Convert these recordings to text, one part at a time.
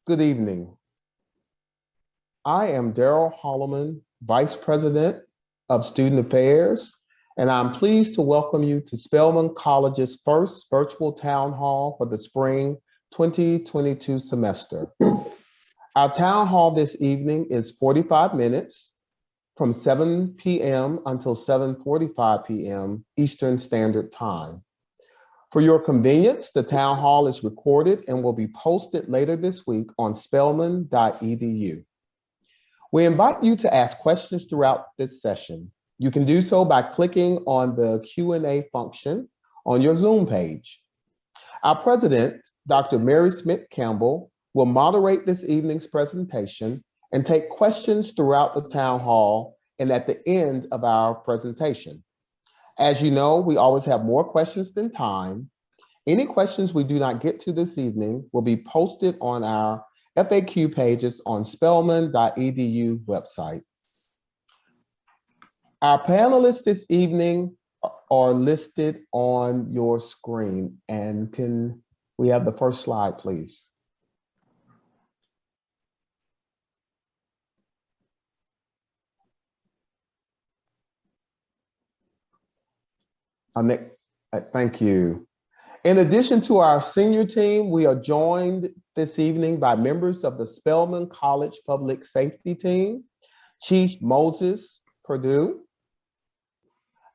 Good evening. I am Daryl Holloman, Vice President of Student Affairs, and I'm pleased to welcome you to Spelman College's first virtual town hall for the spring 2022 semester. Our town hall this evening is 45 minutes from 7 p.m. until 7:45 p.m. Eastern Standard Time. For your convenience, the town hall is recorded and will be posted later this week on spelman.edu. We invite you to ask questions throughout this session. You can do so by clicking on the Q&A function on your Zoom page. Our president, Dr. Mary Smith Campbell, will moderate this evening's presentation and take questions throughout the town hall and at the end of our presentation. As you know, we always have more questions than time. Any questions we do not get to this evening will be posted on our FAQ pages on spelman.edu website. Our panelists this evening are listed on your screen. And can we have the first slide, please? Thank you. In addition to our senior team, we are joined this evening by members of the Spelman College Public Safety Team, Chief Moses Perdue,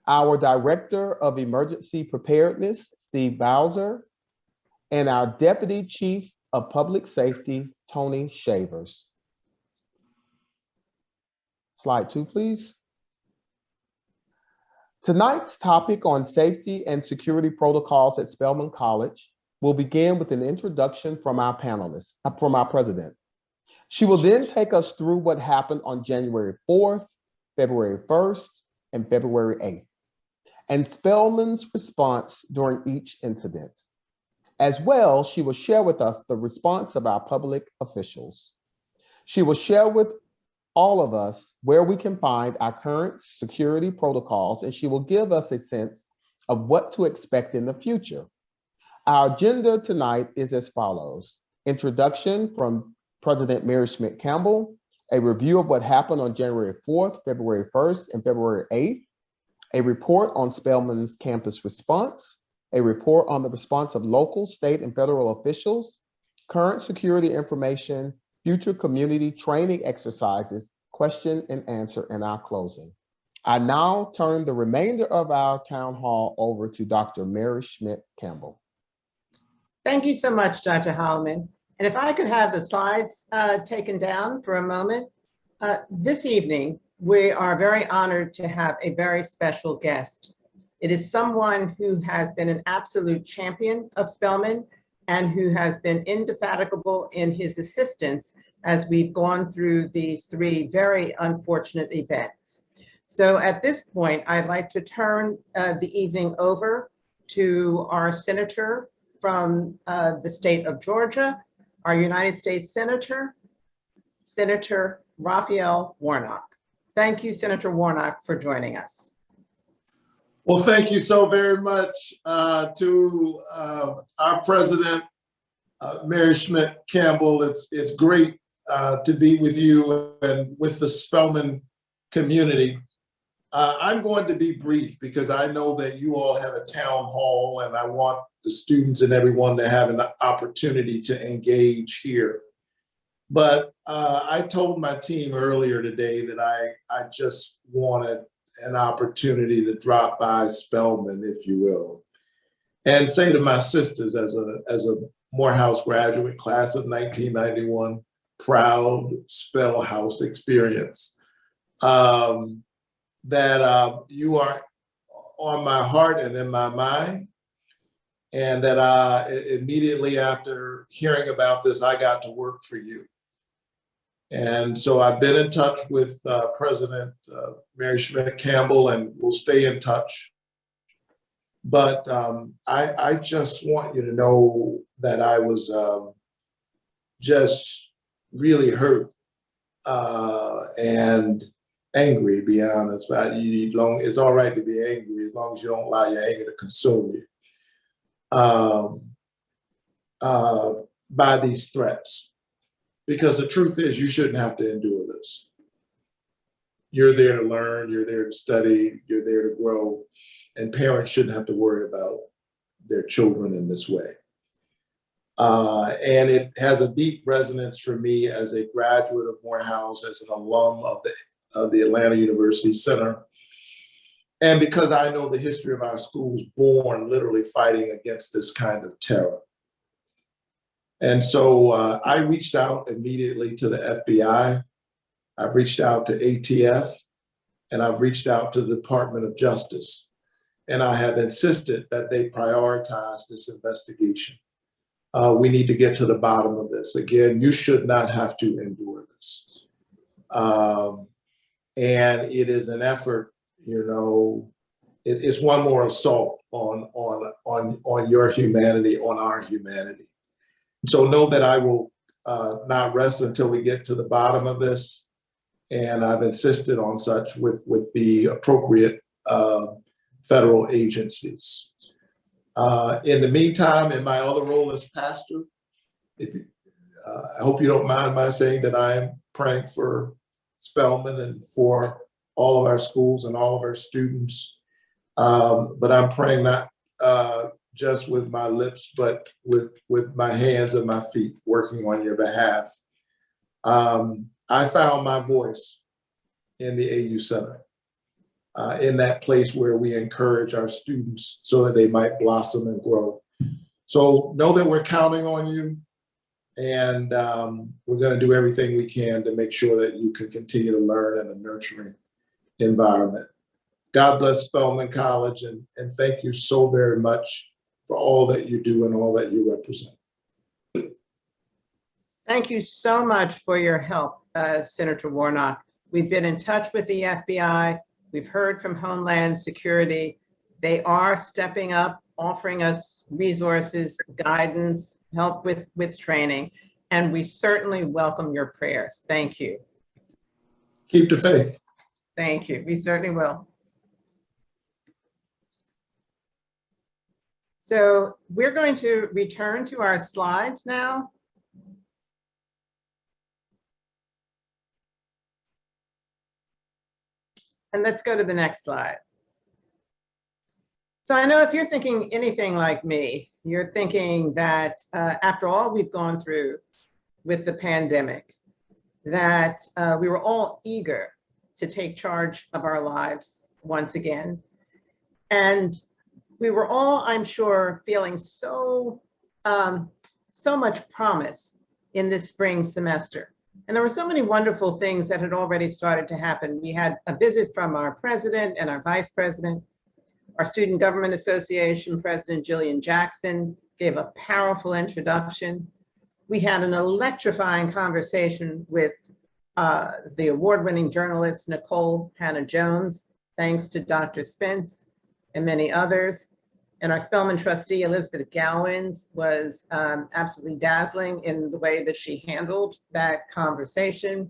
our Director of Emergency Preparedness, Steve Bowser, and our Deputy Chief of Public Safety, Tony Shavers. Slide 2, please. Tonight's topic on safety and security protocols at Spelman College will begin with an introduction from our panelists, from our president. She will then take us through what happened on January 4th, February 1st, and February 8th, and Spelman's response during each incident. As well, she will share with us the response of our public officials. She will share with all of us where we can find our current security protocols, and she will give us a sense of what to expect in the future. Our agenda tonight is as follows: introduction from President Mary Smith Campbell, a review of what happened on January 4th, February 1st, and February 8th, a report on Spelman's campus response, a report on the response of local, state, and federal officials, current security information, future community training exercises, question and answer, in our closing. I now turn the remainder of our town hall over to Dr. Mary Schmidt Campbell. Thank you so much, Dr. Holloman. And if I could have the slides taken down for a moment. This evening, we are very honored to have a very special guest. It is someone who has been an absolute champion of Spelman and who has been indefatigable in his assistance as we've gone through these three very unfortunate events. So at this point, I'd like to turn the evening over to our senator from the state of Georgia, our United States Senator, Senator Raphael Warnock. Thank you, Senator Warnock, for joining us. Well, thank you so very much to our president, Mary Schmidt Campbell. It's great to be with you and with the Spelman community. I'm going to be brief because I know that you all have a town hall and I want the students and everyone to have an opportunity to engage here. But I told my team earlier today that I just wanted an opportunity to drop by Spelman, if you will, and say to my sisters, as a Morehouse graduate, class of 1991, proud Spell House experience, that you are on my heart and in my mind, and that immediately after hearing about this, I got to work for you. And so I've been in touch with President Mary Schmidt Campbell, and we'll stay in touch. But I just want you to know that I was just really hurt and angry, to be honest. But it's all right to be angry as long as you don't allow your anger to consume you by these threats. because the truth is you shouldn't have to endure this. You're there to learn, you're there to study, you're there to grow, and parents shouldn't have to worry about their children in this way. And it has a deep resonance for me as a graduate of Morehouse, as an alum of the Atlanta University Center, and because I know the history of our schools born literally fighting against this kind of terror. And so I reached out immediately to the FBI. I've reached out to ATF, and I've reached out to the Department of Justice. And I have insisted that they prioritize this investigation. We need to get to the bottom of this. Again, you should not have to endure this. And it is an effort, you know, it's one more assault on your humanity, on our humanity. So know that I will not rest until we get to the bottom of this. And I've insisted on such with the appropriate federal agencies. In the meantime, in my other role as pastor, I hope you don't mind my saying that I am praying for Spelman and for all of our schools and all of our students. But I'm praying not just with my lips, but with my hands and my feet, working on your behalf. I found my voice in the AU Center, in that place where we encourage our students so that they might blossom and grow. So know that we're counting on you, and we're going to do everything we can to make sure that you can continue to learn in a nurturing environment. God bless Spelman College, and thank you so very much for all that you do and all that you represent. Thank you so much for your help, Senator Warnock. We've been in touch with the FBI. We've heard from Homeland Security. They are stepping up, offering us resources, guidance, help with training, and we certainly welcome your prayers. Thank you. Keep the faith. Thank you. We certainly will. So we're going to return to our slides now. And let's go to the next slide. So I know if you're thinking anything like me, you're thinking that after all we've gone through with the pandemic, that we were all eager to take charge of our lives once again. And we were all, I'm sure, feeling so much promise in this spring semester. And there were so many wonderful things that had already started to happen. We had a visit from our president and our vice president. Our Student Government Association President Jillian Jackson gave a powerful introduction. We had an electrifying conversation with the award-winning journalist Nicole Hannah-Jones, thanks to Dr. Spence and many others. And our Spelman trustee, Elizabeth Gowins, was absolutely dazzling in the way that she handled that conversation.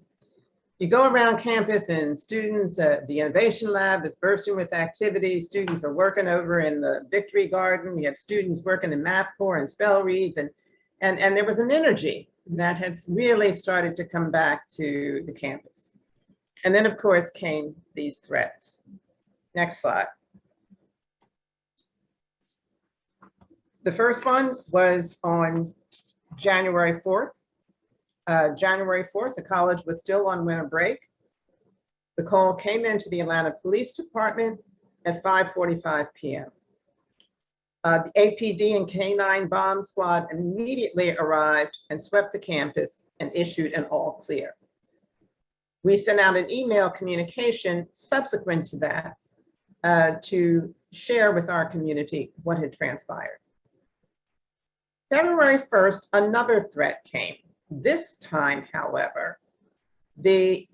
You go around campus and students, the Innovation Lab is bursting with activities. Students are working over in the Victory Garden. We have students working in Math Corps and spell reads. And there was an energy that has really started to come back to the campus. And then, of course, came these threats. Next slide. The first one was on January 4th. January 4th, the college was still on winter break. The call came into the Atlanta Police Department at 5:45 p.m. The APD and K-9 bomb squad immediately arrived and swept the campus and issued an all clear. We sent out an email communication subsequent to that to share with our community what had transpired. February 1st, another threat came. This time, however,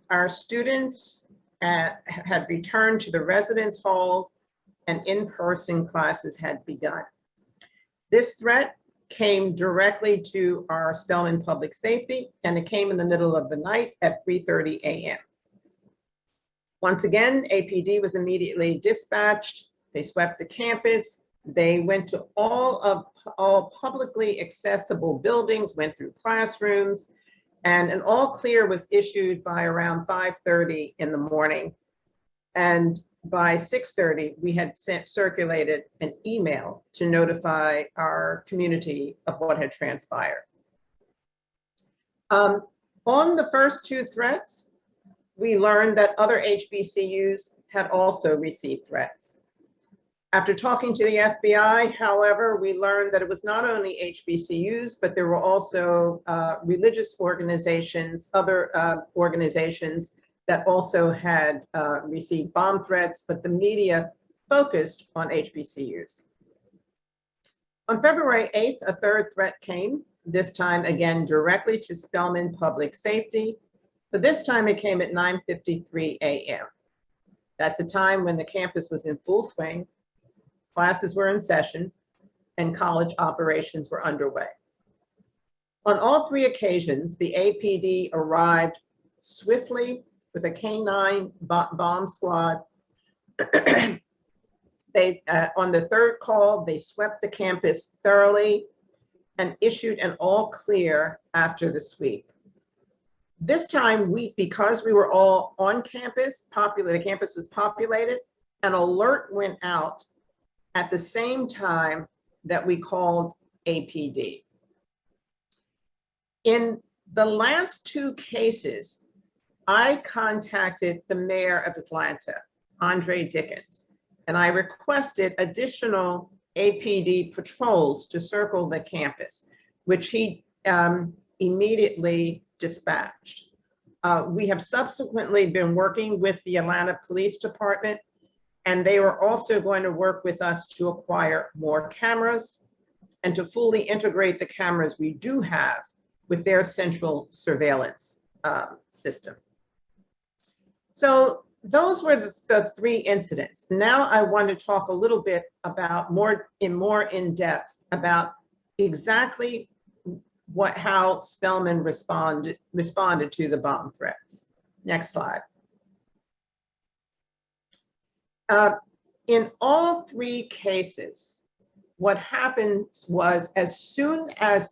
our students had returned to the residence halls and in-person classes had begun. This threat came directly to our Spelman Public Safety, and it came in the middle of the night at 3:30 a.m. Once again, APD was immediately dispatched. They swept the campus. They went to all publicly accessible buildings, went through classrooms, And an all clear was issued by around 5:30 in the morning. And by 6:30, we had circulated an email to notify our community of what had transpired. On the first two threats, we learned that other HBCUs had also received threats. After talking to the FBI, however, we learned that it was not only HBCUs, but there were also religious organizations, other organizations that also had received bomb threats, but the media focused on HBCUs. On February 8th, a third threat came, this time again directly to Spelman Public Safety, but this time it came at 9:53 a.m. That's a time when the campus was in full swing, classes were in session, and college operations were underway. On all three occasions, the APD arrived swiftly with a K-9 bomb squad. On the third call, they swept the campus thoroughly and issued an all clear after the sweep. This time, because we were all on campus, the campus was populated, an alert went out at the same time that we called APD. In the last two cases, I contacted the mayor of Atlanta, Andre Dickens, and I requested additional APD patrols to circle the campus, which he immediately dispatched. We have subsequently been working with the Atlanta Police Department, and they were also going to work with us to acquire more cameras and to fully integrate the cameras we do have with their central surveillance system. So those were the three incidents. Now I want to talk a little bit about more in depth about exactly how Spelman responded to the bomb threats. Next slide. In all three cases, what happened was as soon as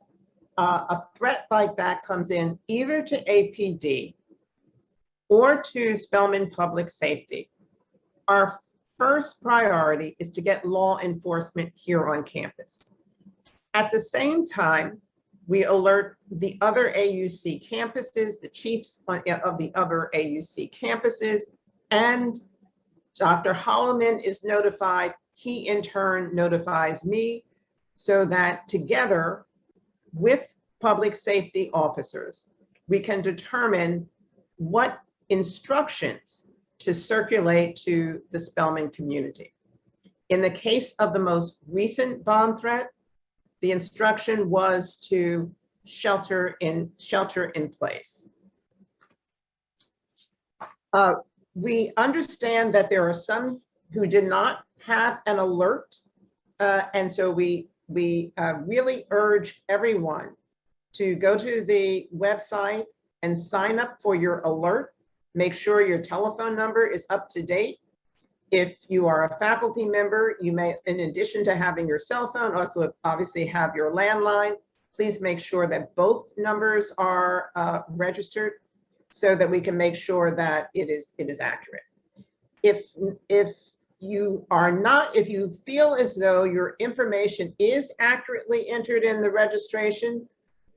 a threat like that comes in, either to APD or to Spelman Public Safety, our first priority is to get law enforcement here on campus. At the same time, we alert the other AUC campuses, the chiefs of the other AUC campuses, and Dr. Holloman is notified. He in turn notifies me so that together with public safety officers, we can determine what instructions to circulate to the Spelman community. In the case of the most recent bomb threat, the instruction was to shelter in place. We understand that there are some who did not have an alert, and so we really urge everyone to go to the website and sign up for your alert. Make sure your telephone number is up to date. If you are a faculty member, you may, in addition to having your cell phone, also obviously have your landline. Please make sure that both numbers are registered so that we can make sure that it is accurate. If you feel as though your information is accurately entered in the registration,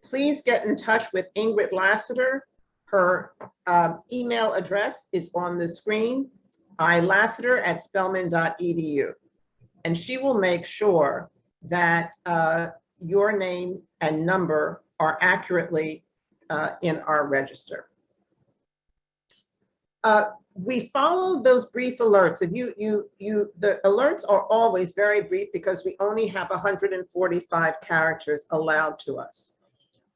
please get in touch with Ingrid Lassiter. Her email address is on the screen, ilassiter@spelman.edu. And she will make sure that your name and number are accurately in our register. We follow those brief alerts. If the alerts are always very brief because we only have 145 characters allowed to us.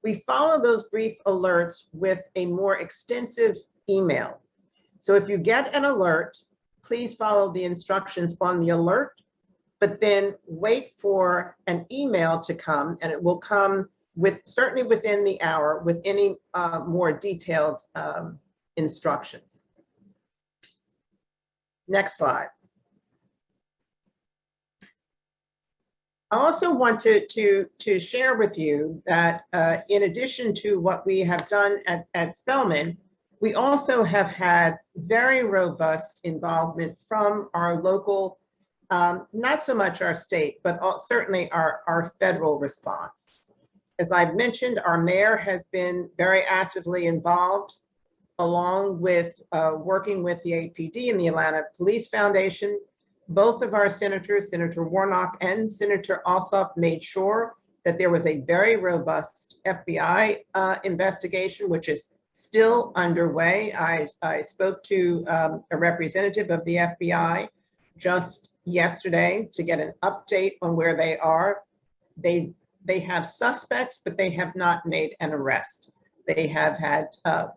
We follow those brief alerts with a more extensive email. So if you get an alert, please follow the instructions on the alert, but then wait for an email to come, and it will come certainly within the hour with any more detailed instructions. Next slide. I also wanted to share with you that in addition to what we have done at Spelman, we also have had very robust involvement from our local, not so much our state, but certainly our federal response. As I've mentioned, our mayor has been very actively involved, along with working with the APD and the Atlanta Police Foundation. Both of our senators, Senator Warnock and Senator Ossoff, made sure that there was a very robust FBI investigation, which is still underway. I spoke to a representative of the FBI just yesterday to get an update on where they are. They have suspects, but they have not made an arrest. They have had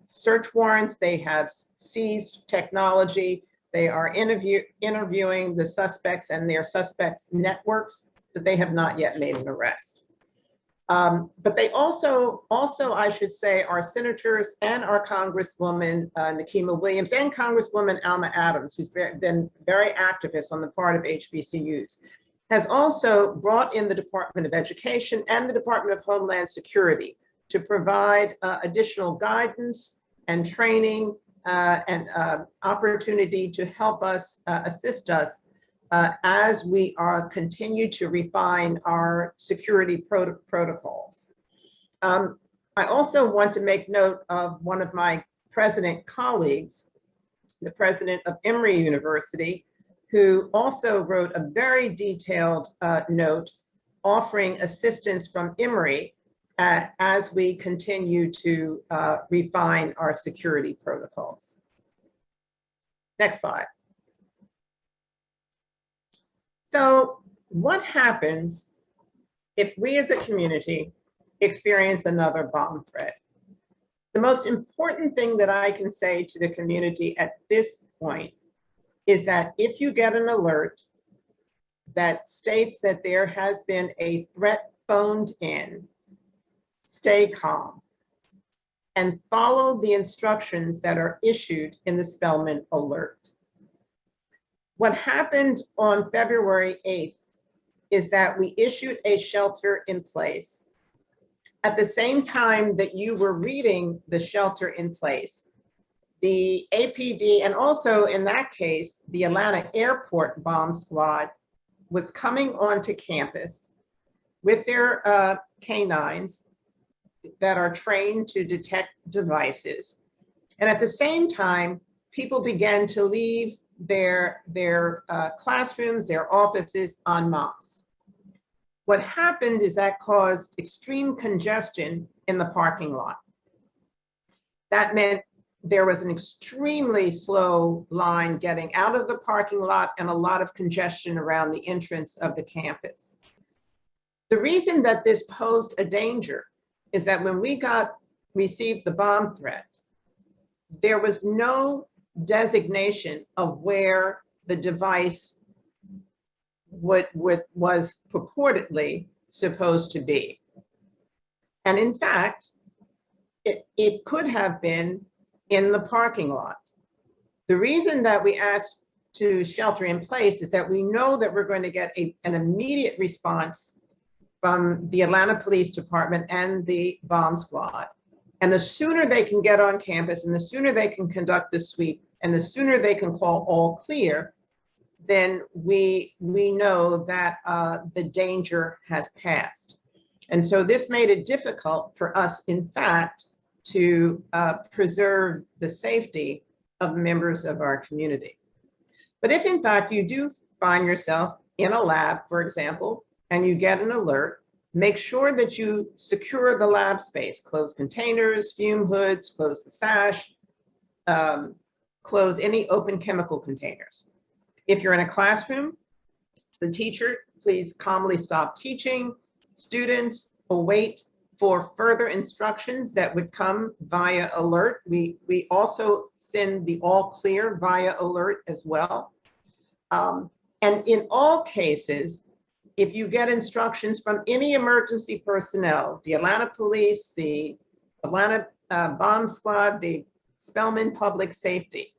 search warrants. They have seized technology. They are interviewing the suspects and their suspects' networks, but they have not yet made an arrest. But they also, I should say, our senators and our Congresswoman Nikema Williams and Congresswoman Alma Adams, who's been very activist on the part of HBCUs, has also brought in the Department of Education and the Department of Homeland Security to provide additional guidance and training and opportunity to help us, assist us as we continue to refine our security protocols. I also want to make note of one of my president colleagues, the president of Emory University, who also wrote a very detailed note offering assistance from Emory as we continue to refine our security protocols. Next slide. So what happens if we as a community experience another bomb threat? The most important thing that I can say to the community at this point is that if you get an alert that states that there has been a threat phoned in, stay calm and follow the instructions that are issued in the Spelman alert. What happened on February 8th is that we issued a shelter in place. At the same time that you were reading the shelter in place, the APD, and also in that case, the Atlanta Airport Bomb Squad was coming onto campus with their canines that are trained to detect devices. And at the same time, people began to leave their classrooms, their offices en masse. What happened is that caused extreme congestion in the parking lot. That meant there was an extremely slow line getting out of the parking lot and a lot of congestion around the entrance of the campus. The reason that this posed a danger is that when we received the bomb threat, there was no designation of where the device was purportedly supposed to be. And in fact, it could have been in the parking lot. The reason that we asked to shelter in place is that we know that we're going to get an immediate response from the Atlanta Police Department and the bomb squad. And the sooner they can get on campus and the sooner they can conduct the sweep and the sooner they can call all clear, then we know that the danger has passed. And so this made it difficult for us, in fact, to preserve the safety of members of our community. But if in fact you do find yourself in a lab, for example, and you get an alert, make sure that you secure the lab space, close containers, fume hoods, close the sash, close any open chemical containers. If you're in a classroom, the teacher, please calmly stop teaching. Students, await for further instructions that would come via alert. We also send the all clear via alert as well. And in all cases, if you get instructions from any emergency personnel, the Atlanta Police, the Atlanta Bomb Squad, the Spelman Public Safety,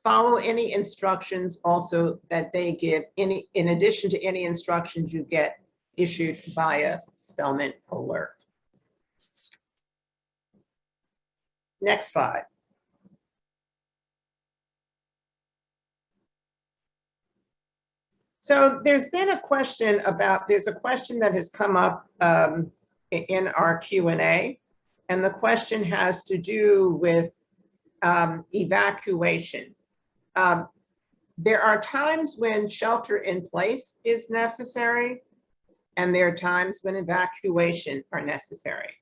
follow any instructions also that they give, in addition to any instructions you get issued via Spelman Alert. Next slide. So there's been a question there's a question that has come up in our Q&A, and the question has to do with evacuation. There are times when shelter in place is necessary, and there are times when evacuation are necessary.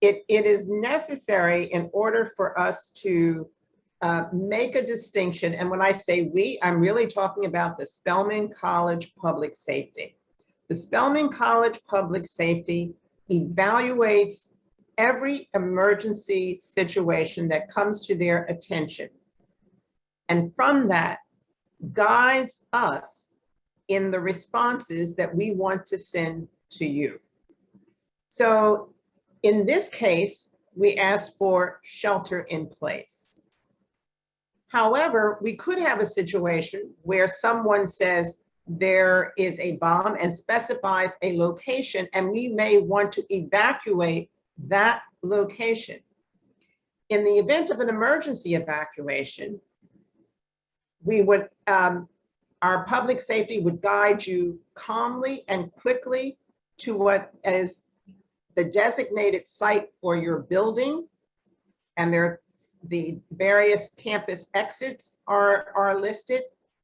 It is necessary in order for us to make a distinction. And when I say we, I'm really talking about the Spelman College Public Safety. The Spelman College Public Safety evaluates every emergency situation that comes to their attention. And from that, guides us in the responses that we want to send to you. So in this case, we asked for shelter in place. However, we could have a situation where someone says there is a bomb and specifies a location, and we may want to evacuate that location. In the event of an emergency evacuation, we would, our public safety would guide you calmly and quickly to what is the designated site for your building, and the various campus exits are listed,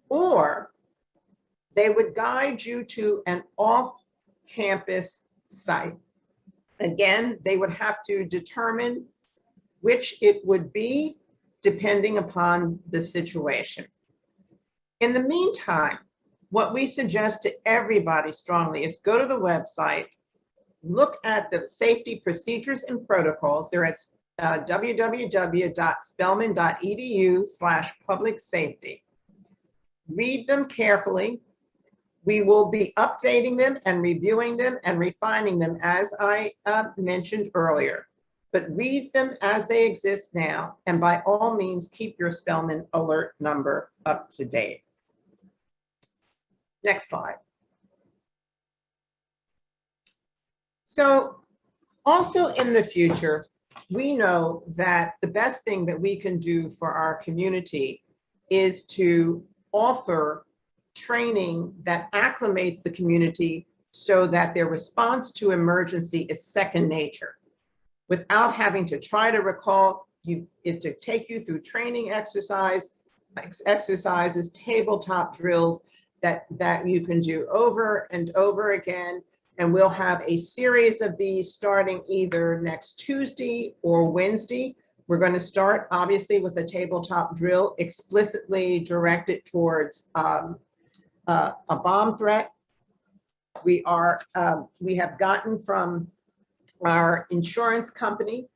or they would guide you to an off-campus site. Again, they would have to determine which it would be depending upon the situation. In the meantime, what we suggest to everybody strongly is go to the website, look at the safety procedures and protocols. They're at www.spelman.edu/public-safety. Read them carefully. We will be updating them and reviewing them and refining them, as I mentioned earlier. But read them as they exist now, and by all means, keep your Spelman alert number up to date. Next slide. So also in the future, we know that the best thing that we can do for our community is to offer training that acclimates the community so that their response to emergency is second nature, without having to try to recall. Is to take you through training exercises, tabletop drills that you can do over and over again. And we'll have a series of these starting either next Tuesday or Wednesday. We're going to start obviously with a tabletop drill explicitly directed towards a bomb threat. We have gotten from our insurance company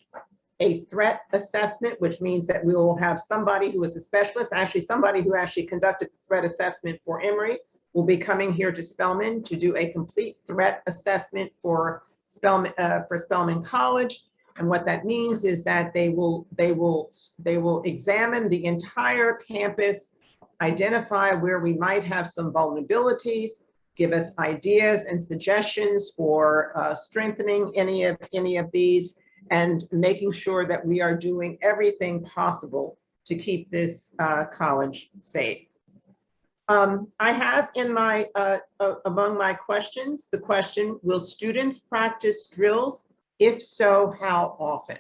a threat assessment, which means that we will have somebody who is a specialist, actually somebody who actually conducted the threat assessment for Emory will be coming here to Spelman to do a complete threat assessment for Spelman College. And what that means is that they will examine the entire campus, identify where we might have some vulnerabilities, give us ideas and suggestions for strengthening any of these, and making sure that we are doing everything possible to keep this college safe. I have in my, among my questions, the question, will students practice drills? If so, how often?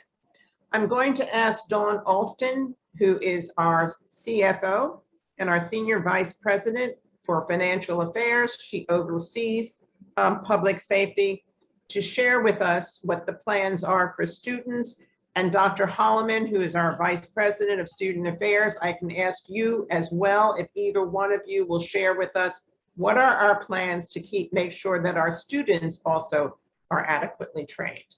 I'm going to ask Dawn Alston, who is our CFO and our Senior Vice President for Financial Affairs. She oversees public safety, to share with us what the plans are for students. And Dr. Holloman, who is our Vice President of Student Affairs, I can ask you as well, if either one of you will share with us, what are our plans to make sure that our students also are adequately trained?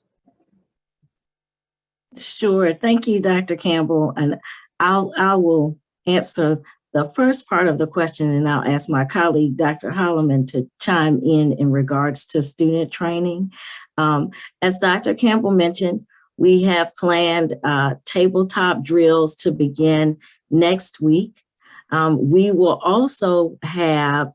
Sure. Thank you, Dr. Campbell. And I will answer the first part of the question, and I'll ask my colleague, Dr. Holloman, to chime in regards to student training. As Dr. Campbell mentioned, we have planned tabletop drills to begin next week. We will also have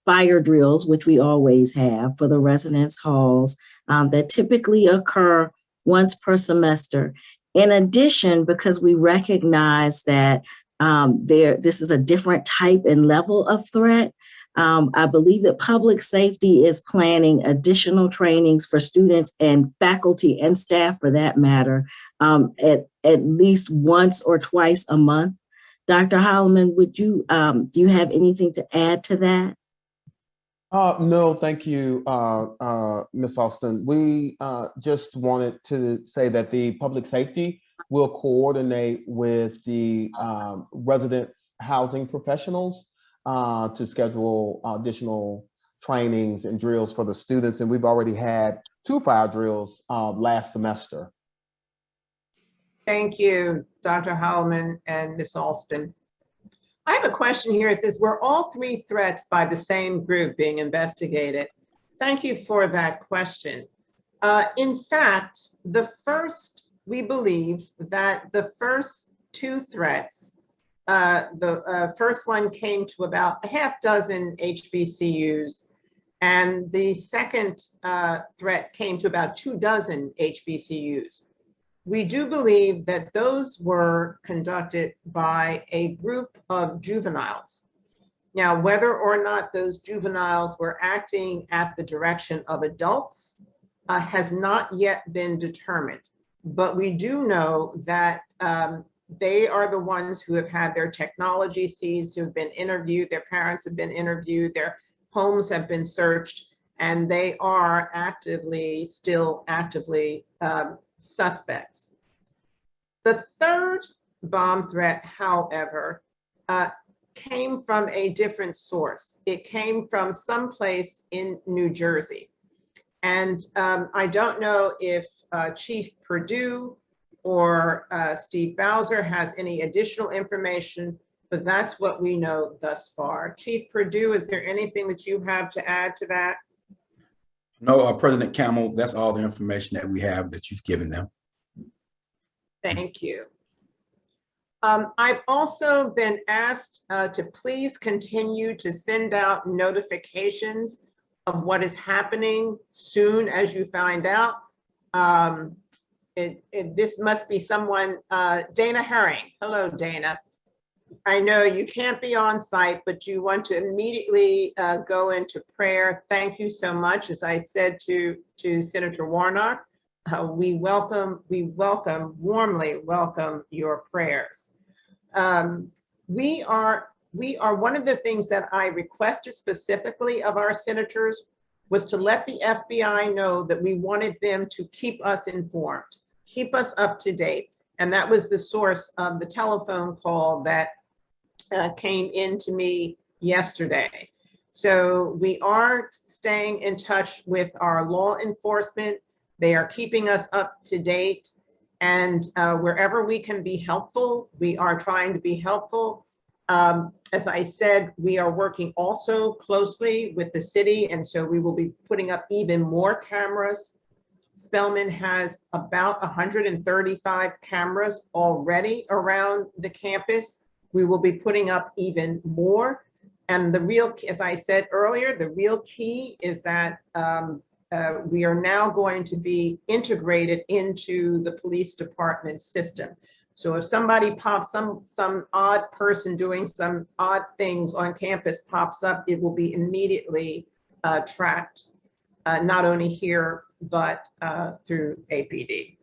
fire drills, which we always have for the residence halls, that typically occur once per semester. In addition, because we recognize that this is a different type and level of threat, I believe that public safety is planning additional trainings for students and faculty and staff, for that matter, at least once or twice a month. Dr. Holloman, would you do you have anything to add to that? No, thank you, Ms. Austin. We just wanted to say that the public safety will coordinate with the resident housing professionals to schedule additional trainings and drills for the students. And we've already had 2 fire drills last semester. Thank you, Dr. Holloman and Ms. Alston. I have a question here. It says, were all 3 threats by the same group being investigated? Thank you for that question. In fact, we believe that the first 2 threats, the first one came to about a half dozen HBCUs, and the second threat came to about 24 HBCUs. We do believe that those were conducted by a group of juveniles. Now, whether or not those juveniles were acting at the direction of adults has not yet been determined, but we do know that they are the ones who have had their technology seized, who have been interviewed, their parents have been interviewed, their homes have been searched, and they are still actively suspects. The third bomb threat, however, came from a different source. It came from someplace in New Jersey. And I don't know if Chief Perdue or Steve Bowser has any additional information, but that's what we know thus far. Chief Perdue, is there anything that you have to add to that? No, President Campbell, that's all the information that we have that you've given them. Thank you. I've also been asked to please continue to send out notifications of what is happening soon as you find out. This must be someone, Dana Herring. Hello, Dana. I know you can't be on site, but you want to immediately go into prayer. Thank you so much. As I said to Senator Warnock, we warmly welcome your prayers. We are one of the things that I requested specifically of our senators was to let the FBI know that we wanted them to keep us informed, keep us up to date. And that was the source of the telephone call that came in to me yesterday. So we are staying in touch with our law enforcement. They are keeping us up to date. And wherever we can be helpful, we are trying to be helpful. As I said, we are working also closely with the city, and so we will be putting up even more cameras. Spelman has about 135 cameras already around the campus. We will be putting up even more. And the real, as I said earlier, the real key is that we are now going to be integrated into the police department system. So if somebody pops, some odd person doing some odd things on campus pops up, it will be immediately tracked, not only here, but through APD.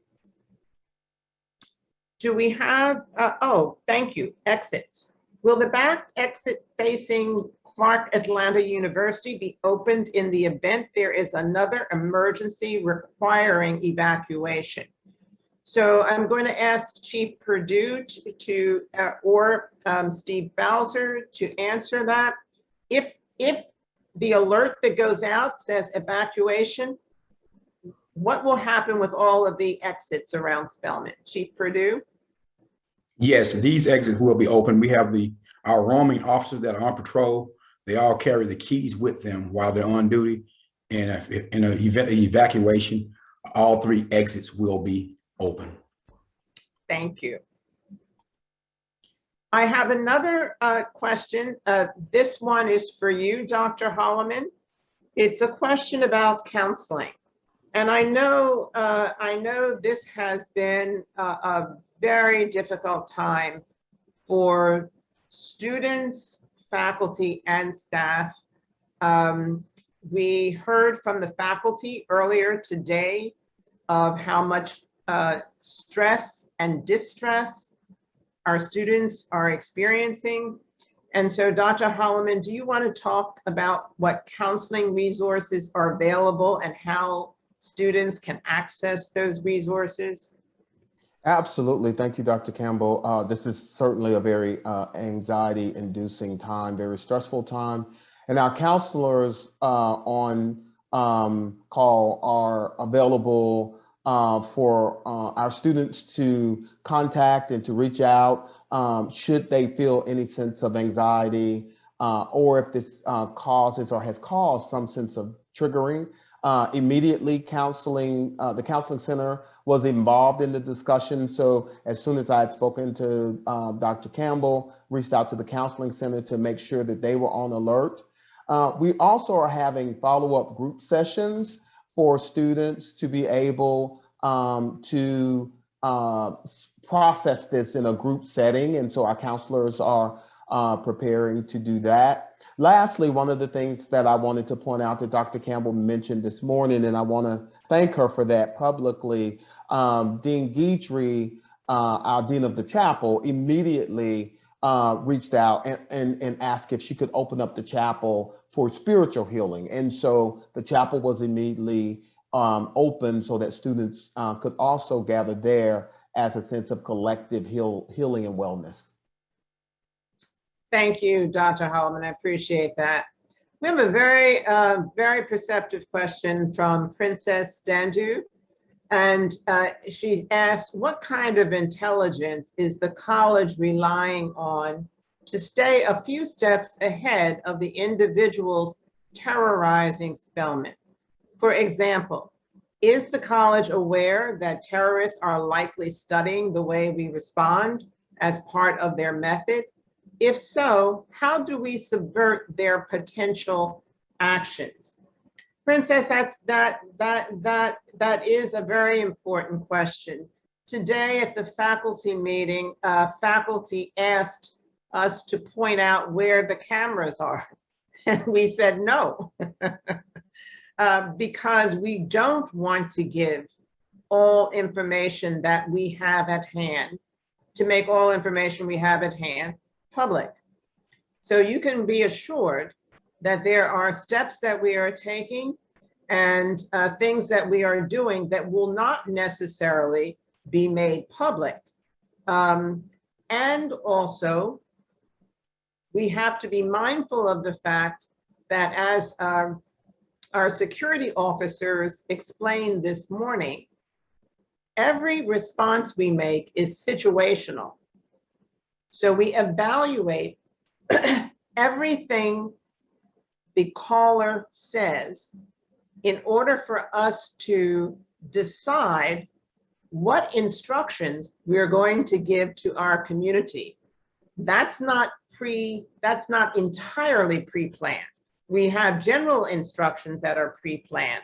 Do we have, oh, thank you, exits. Will the back exit facing Clark Atlanta University be opened in the event there is another emergency requiring evacuation? So I'm going to ask Chief Perdue or Steve Bowser to answer that. If the alert that goes out says evacuation, what will happen with all of the exits around Spelman? Chief Perdue? Yes, these exits will be open. We have our roaming officers that are on patrol. They all carry the keys with them while they're on duty. And in an evacuation, all 3 exits will be open. Thank you. I have another question. This one is for you, Dr. Holloman. It's a question about counseling. And I know this has been a very difficult time for students, faculty, and staff. We heard from the faculty earlier today of how much stress and distress our students are experiencing. And so, Dr. Holloman, do you want to talk about what counseling resources are available and how students can access those resources? Absolutely. Thank you, Dr. Campbell. This is certainly a very anxiety-inducing time, very stressful time. And our counselors on call are available for our students to contact and to reach out should they feel any sense of anxiety or if this causes or has caused some sense of triggering. Immediately the counseling center was involved in the discussion. So as soon as I had spoken to Dr. Campbell, reached out to the counseling center to make sure that they were on alert. We also are having follow-up group sessions for students to be able to process this in a group setting. And so our counselors are preparing to do that. Lastly, one of the things that I wanted to point out that Dr. Campbell mentioned this morning, and I want to thank her for that publicly, Dean Guidry, our Dean of the Chapel, immediately reached out and asked if she could open up the chapel for spiritual healing. And so the chapel was immediately open so that students could also gather there as a sense of collective healing and wellness. Thank you, Dr. Holloman. I appreciate that. We have a very perceptive question from Princess Dandu. And she asked, what kind of intelligence is the college relying on to stay a few steps ahead of the individuals terrorizing Spelman? For example, is the college aware that terrorists are likely studying the way we respond as part of their method? If so, how do we subvert their potential actions? Princess, that is a very important question. Today at the faculty meeting, faculty asked us to point out where the cameras are. And we said no, because we don't want to give all information that we have at hand, to make all information we have at hand public. So you can be assured that there are steps that we are taking and things that we are doing that will not necessarily be made public. And also, we have to be mindful of the fact that, as our security officers explained this morning, every response we make is situational. So we evaluate everything the caller says in order for us to decide what instructions we're going to give to our community. That's not entirely pre-planned. We have general instructions that are pre-planned,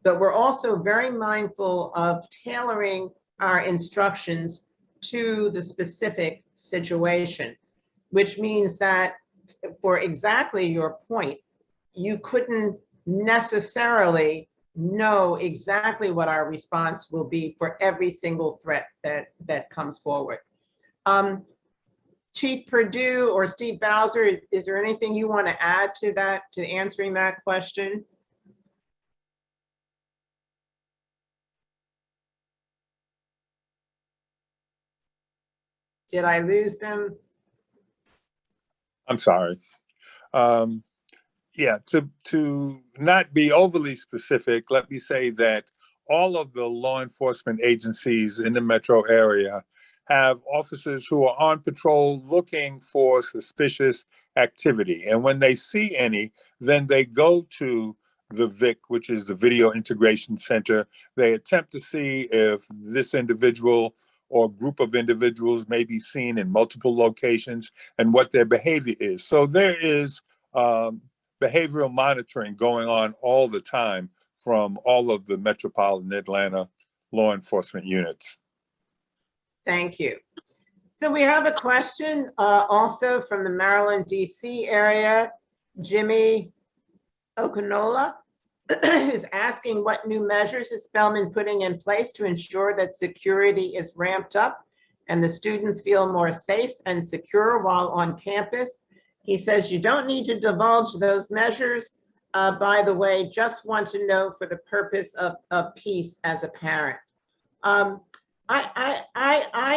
but we're also very mindful of tailoring our instructions to the specific situation, which means that, for exactly your point, you couldn't necessarily know exactly what our response will be for every single threat that comes forward. Chief Perdue or Steve Bowser, is there anything you want to add to that, to answering that question? Did I lose them? I'm sorry. Yeah, to not be overly specific, let me say that all of the law enforcement agencies in the metro area have officers who are on patrol looking for suspicious activity. And when they see any, then they go to the VIC, which is the Video Integration Center. They attempt to see if this individual or group of individuals may be seen in multiple locations and what their behavior is. So there is behavioral monitoring going on all the time from all of the metropolitan Atlanta law enforcement units. Thank you. So we have a question also from the Maryland, DC area. Jimmy Okonola is asking what new measures is Spelman putting in place to ensure that security is ramped up and the students feel more safe and secure while on campus. He says you don't need to divulge those measures. By the way, just want to know for the purpose of peace as a parent. I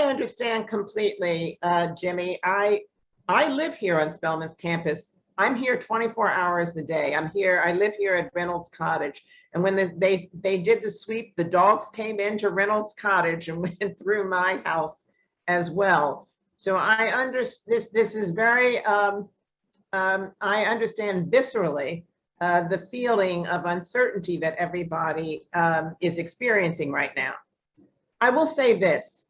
understand completely, Jimmy. I live here on Spelman's campus. I'm here 24 hours a day. I live here at Reynolds Cottage. And when they did the sweep, the dogs came into Reynolds Cottage and went through my house as well. So I understand this is very, I understand viscerally the feeling of uncertainty that everybody is experiencing right now. I will say this,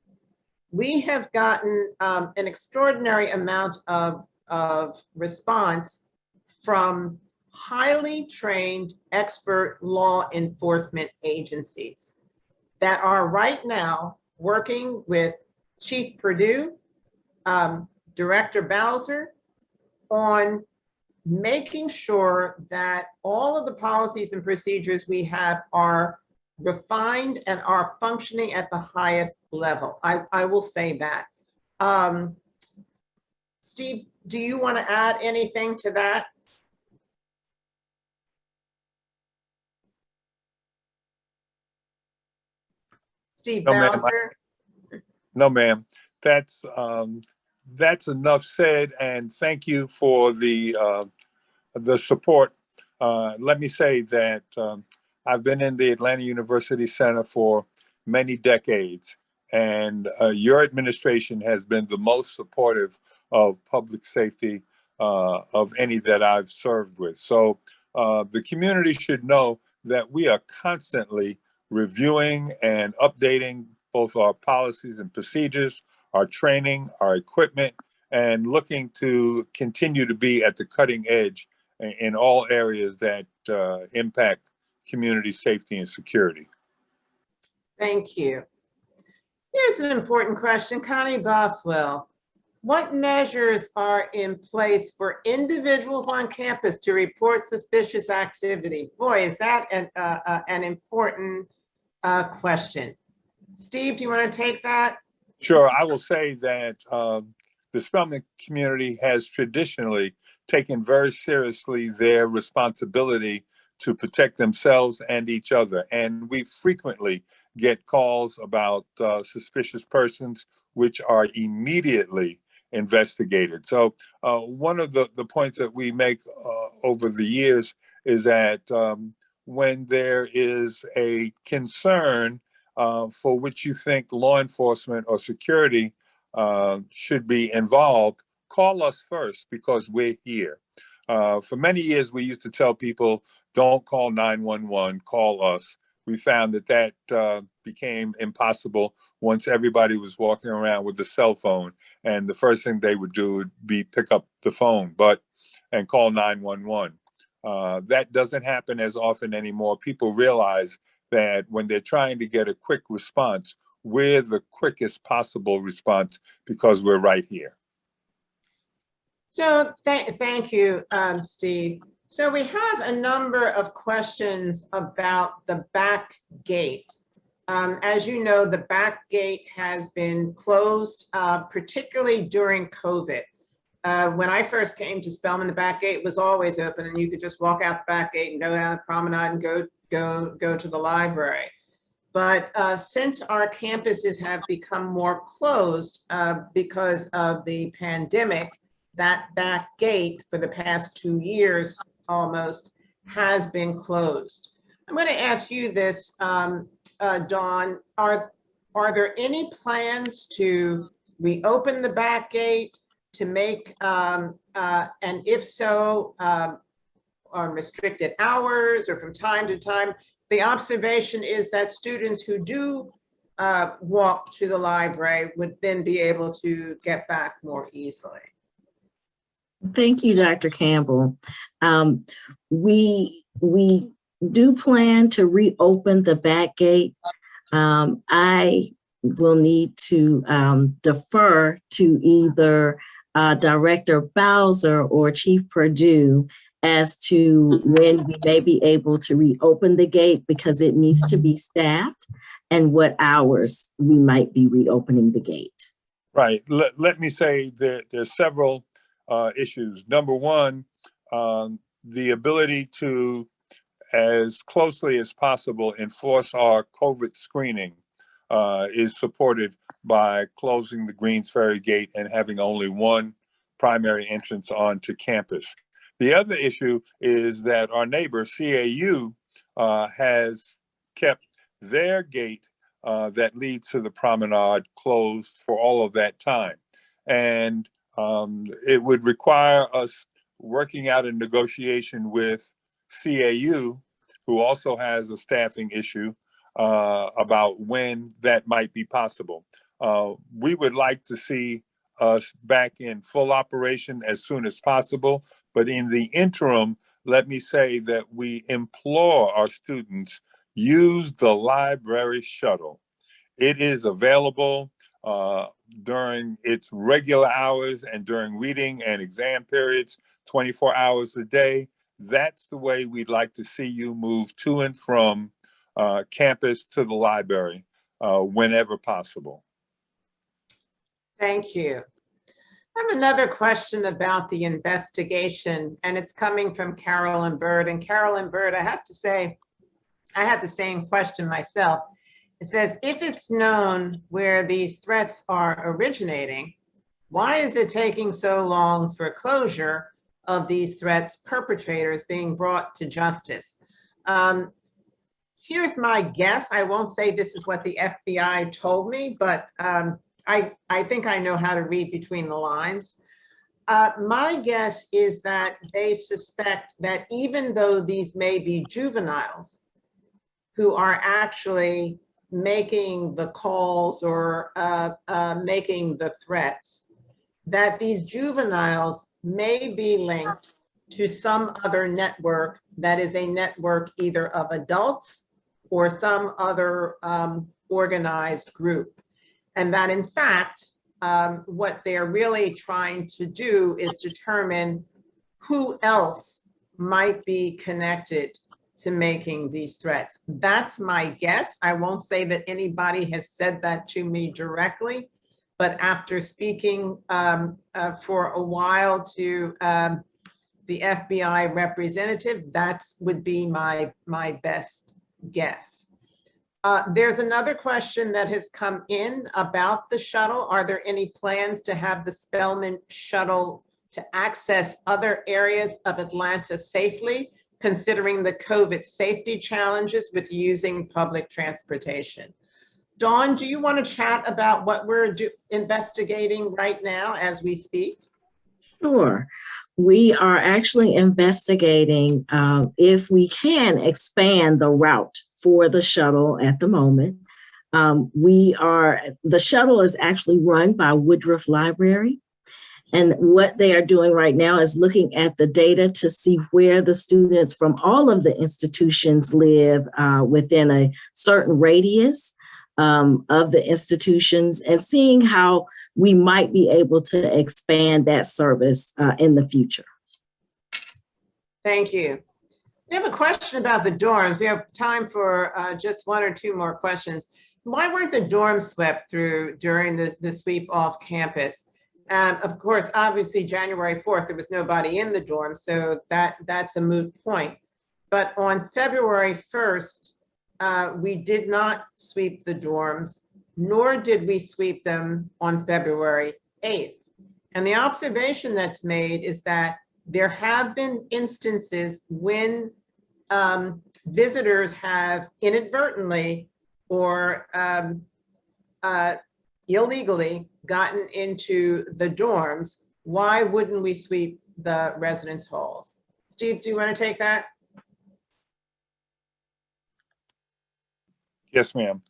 we have gotten an extraordinary amount of response from highly trained expert law enforcement agencies that are right now working with Chief Perdue, Director Bowser, on making sure that all of the policies and procedures we have are refined and are functioning at the highest level. I will say that. Steve, do you want to add anything to that? Steve Bowser? No, ma'am. That's enough said, and thank you for the support. Let me say that I've been in the Atlanta University Center for many decades, and your administration has been the most supportive of public safety of any that I've served with. So the community should know that we are constantly reviewing and updating both our policies and procedures, our training, our equipment, and looking to continue to be at the cutting edge in all areas that impact community safety and security. Thank you. Here's an important question, Connie Boswell. What measures are in place for individuals on campus to report suspicious activity? Boy, is that an important question. Steve, do you want to take that? Sure, I will say that the Spelman community has traditionally taken very seriously their responsibility to protect themselves and each other. And we frequently get calls about suspicious persons, which are immediately investigated. So one of the points that we make over the years is that when there is a concern for which you think law enforcement or security should be involved, call us first because we're here. For many years, we used to tell people, don't call 911, call us. We found that became impossible once everybody was walking around with a cell phone, and the first thing they would do would be pick up the phone and call 911. That doesn't happen as often anymore. People realize that when they're trying to get a quick response, we're the quickest possible response because we're right here. So thank you, Steve. So we have a number of questions about the back gate. As you know, the back gate has been closed, particularly during COVID. When I first came to Spelman, the back gate was always open and you could just walk out the back gate and go down the promenade and go to the library. But since our campuses have become more closed because of the pandemic, that back gate for the past 2 years almost has been closed. I'm going to ask you this, Dawn, are there any plans to reopen the back gate to make, and if so, restricted hours or from time to time? The observation is that students who do walk to the library would then be able to get back more easily. Thank you, Dr. Campbell. We do plan to reopen the back gate. I will need to defer to either Director Bowser or Chief Perdue as to when we may be able to reopen the gate, because it needs to be staffed, and what hours we might be reopening the gate. Right. Let me say that there's several issues. Number one, the ability to, as closely as possible, enforce our COVID screening is supported by closing the Greens Ferry Gate and having only one primary entrance onto campus. The other issue is that our neighbor, CAU, has kept their gate that leads to the promenade closed for all of that time. And it would require us working out a negotiation with CAU, who also has a staffing issue, about when that might be possible. We would like to see us back in full operation as soon as possible, but in the interim, let me say that we implore our students, use the library shuttle. It is available during its regular hours and during reading and exam periods, 24 hours a day. That's the way we'd like to see you move to and from campus to the library whenever possible. Thank you. I have another question about the investigation, and it's coming from Carolyn Bird. And Carolyn Bird, I have to say, I had the same question myself. It says, if it's known where these threats are originating, why is it taking so long for closure of these threats perpetrators being brought to justice? Here's my guess. I won't say this is what the FBI told me, but I think I know how to read between the lines. My guess is that they suspect that even though these may be juveniles who are actually making the calls or making the threats, that these juveniles may be linked to some other network that is a network either of adults or some other organized group. And that in fact, what they're really trying to do is determine who else might be connected to making these threats. That's my guess. I won't say that anybody has said that to me directly, but after speaking for a while to the FBI representative, that would be my best guess. There's another question that has come in about the shuttle. Are there any plans to have the Spelman shuttle to access other areas of Atlanta safely, considering the COVID safety challenges with using public transportation? Dawn, do you want to chat about what we're investigating right now as we speak? Sure. We are actually investigating if we can expand the route for the shuttle at the moment. The shuttle is actually run by Woodruff Library. And what they are doing right now is looking at the data to see where the students from all of the institutions live within a certain radius of the institutions, and seeing how we might be able to expand that service in the future. Thank you. We have a question about the dorms. We have time for just one or two more questions. Why weren't the dorms swept through during the sweep off campus? Of course, obviously January 4th, there was nobody in the dorm, so that's a moot point. But on February 1st, we did not sweep the dorms, nor did we sweep them on February 8th. And the observation that's made is that there have been instances when visitors have inadvertently or illegally gotten into the dorms. Why wouldn't we sweep the residence halls? Steve, do you want to take that? Yes, ma'am.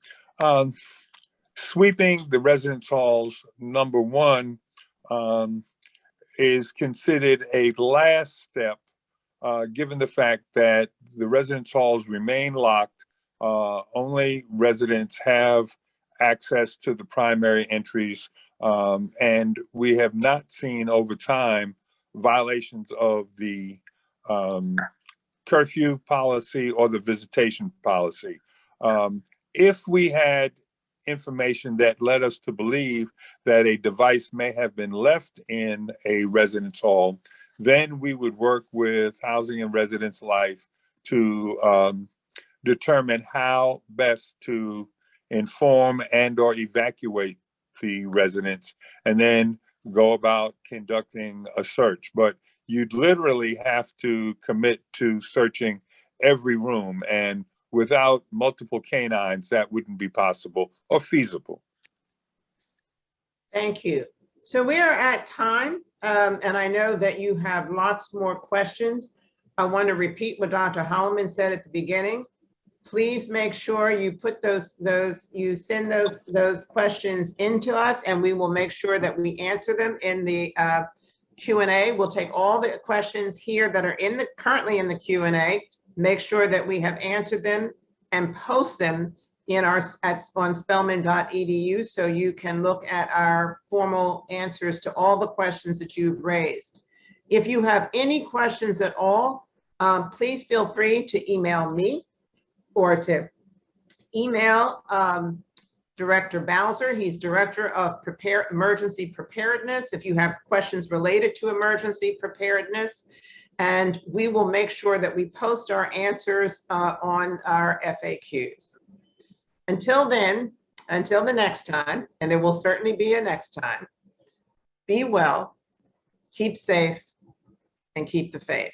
sweeping the residence halls, number one, is considered a last step, given the fact that the residence halls remain locked. Only residents have access to the primary entries, and we have not seen over time violations of the curfew policy or the visitation policy. If we had information that led us to believe that a device may have been left in a residence hall, then we would work with Housing and Residence Life to determine how best to inform and or evacuate the residents, and then go about conducting a search. But you'd literally have to commit to searching every room, and without multiple canines, that wouldn't be possible or feasible. Thank you. So we are at time, and I know that you have lots more questions. I want to repeat what Dr. Holloman said at the beginning. Please make sure you put you send those questions into us, and we will make sure that we answer them in the Q&A. We'll take all the questions here that are currently in the Q&A, make sure that we have answered them and post them in on spelman.edu, so you can look at our formal answers to all the questions that you've raised. If you have any questions at all, please feel free to email me or to email Director Bowser. He's Director of Emergency Preparedness, if you have questions related to emergency preparedness. And we will make sure that we post our answers on our FAQs. Until then, until the next time, and there will certainly be a next time, be well, keep safe, and keep the faith.